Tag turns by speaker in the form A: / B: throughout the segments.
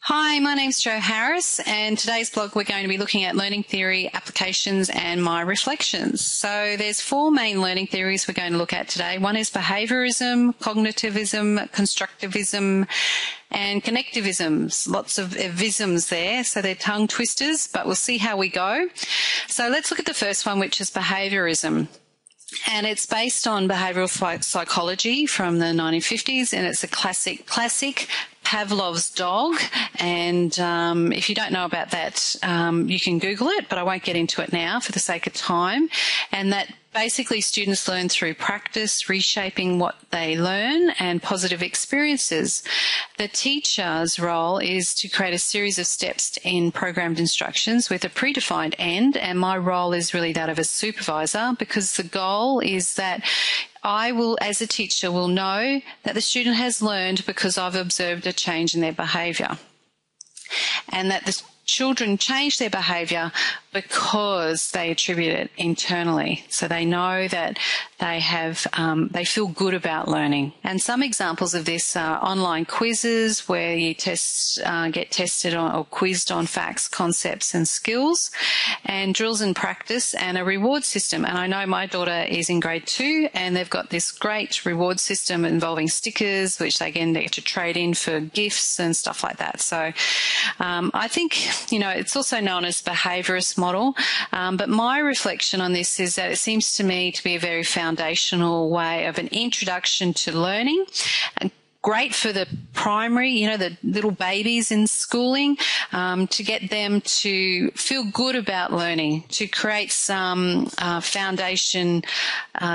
A: Hi, my name's Jo Harris, and today's blog we're going to be looking at learning theory, applications and my reflections. So there's four main learning theories we're going to look at today. One is behaviorism, cognitivism, constructivism and connectivism. Lots of isms there, so they're tongue twisters, but we'll see how we go. So let's look at the first one, which is behaviorism. And it's based on behavioral psychology from the 1950s, and it's a classic Pavlov's dog. And if you don't know about that, you can Google it, but I won't get into it now for the sake of time. And that basically students learn through practice, reshaping what they learn, and positive experiences. The teacher's role is to create a series of steps in programmed instructions with a predefined end, and my role is really that of a supervisor, because the goal is that I will, as a teacher, will know that the student has learned because I've observed a change in their behaviour, and that the children change their behaviour because they attribute it internally. So they know that they feel good about learning. And some examples of this are online quizzes where you get tested on or quizzed on facts, concepts and skills, and drills and practice, and a reward system. And I know my daughter is in grade 2, and they've got this great reward system involving stickers, which they get to trade in for gifts and stuff like that. So I think, it's also known as behaviourist model. But my reflection on this is that it seems to me to be a very foundational way of an introduction to learning. Great for the primary, the little babies in schooling, to get them to feel good about learning, to create some foundation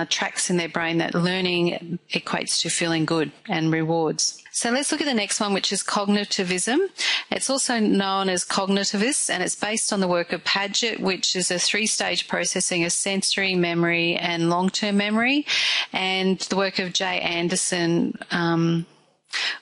A: tracks in their brain that learning equates to feeling good and rewards. So let's look at the next one, which is cognitivism. It's also known as cognitivist, and it's based on the work of Paget, which is a 3-stage processing of sensory, memory and long-term memory, and the work of J. Anderson,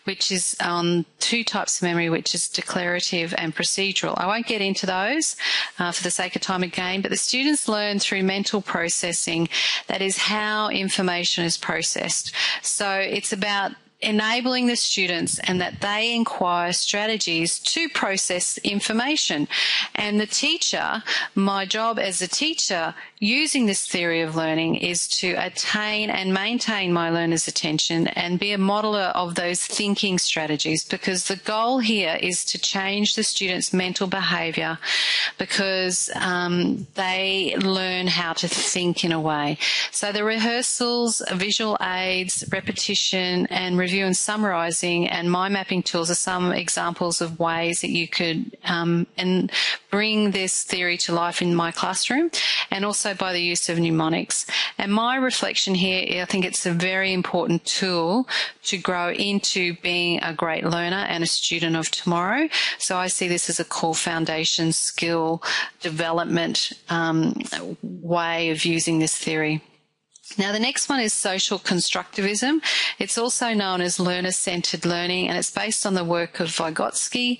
A: which is on 2 types of memory, which is declarative and procedural. I won't get into those for the sake of time again, but the students learn through mental processing. That is how information is processed. So it's about enabling the students and that they inquire strategies to process information. And the teacher, my job as a teacher using this theory of learning is to attain and maintain my learners' attention and be a modeler of those thinking strategies, because the goal here is to change the students' mental behaviour, because they learn how to think in a way. So the rehearsals, visual aids, repetition and review and summarising and mind mapping tools are some examples of ways that you could and bring this theory to life in my classroom, and also by the use of mnemonics. And my reflection here, I think it's a very important tool to grow into being a great learner and a student of tomorrow. So I see this as a core foundation skill development way of using this theory. Now, the next one is social constructivism. It's also known as learner-centered learning, and it's based on the work of Vygotsky,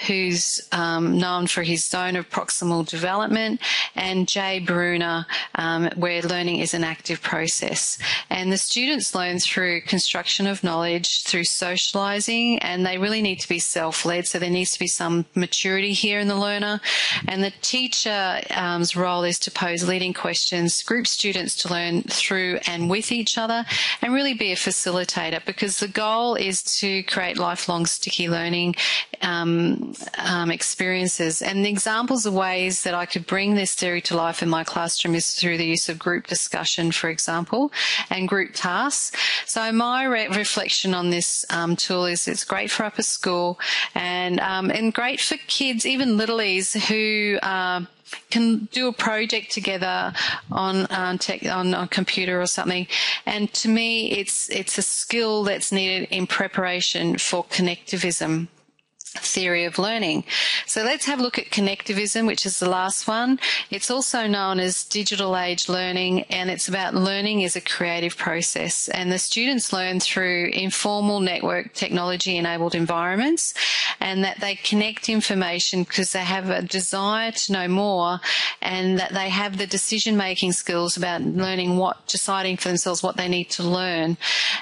A: who's known for his zone of proximal development, and J. Bruner, where learning is an active process. And the students learn through construction of knowledge, through socialising, and they really need to be self-led, so there needs to be some maturity here in the learner. And the teacher's role is to pose leading questions, group students to learn through and with each other, and really be a facilitator, because the goal is to create lifelong sticky learning experiences. And the examples of ways that I could bring this theory to life in my classroom is through the use of group discussion, for example, and group tasks. So my reflection on this tool is it's great for upper school and great for kids, even littlies, who can do a project together on a computer or something. And to me, it's a skill that's needed in preparation for Connectivism theory of learning. So let's have a look at Connectivism, which is the last one. It's also known as digital age learning, and it's about learning as a creative process. And the students learn through informal network technology enabled environments, and that they connect information because they have a desire to know more, and that they have the decision making skills about learning deciding for themselves what they need to learn.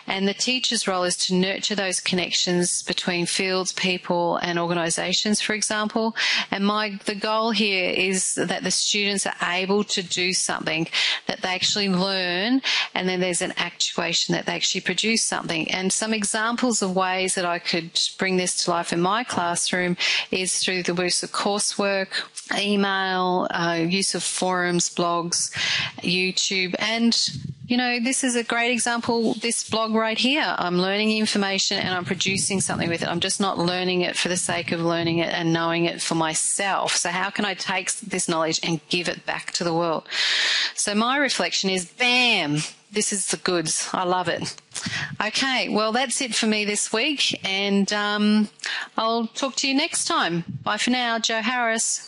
A: And the teacher's role is to nurture those connections between fields, people and organisations, for example. And the goal here is that the students are able to do something, that they actually learn, and then there's an actuation that they actually produce something. And some examples of ways that I could bring this to life in my classroom is through the use of coursework, email, use of forums, blogs, YouTube, and this is a great example, this blog right here. I'm learning information and I'm producing something with it. I'm just not learning it for the sake of learning it and knowing it for myself. So how can I take this knowledge and give it back to the world? So my reflection is, bam, this is the goods. I love it. Okay, well, that's it for me this week, and I'll talk to you next time. Bye for now. Jo Harris.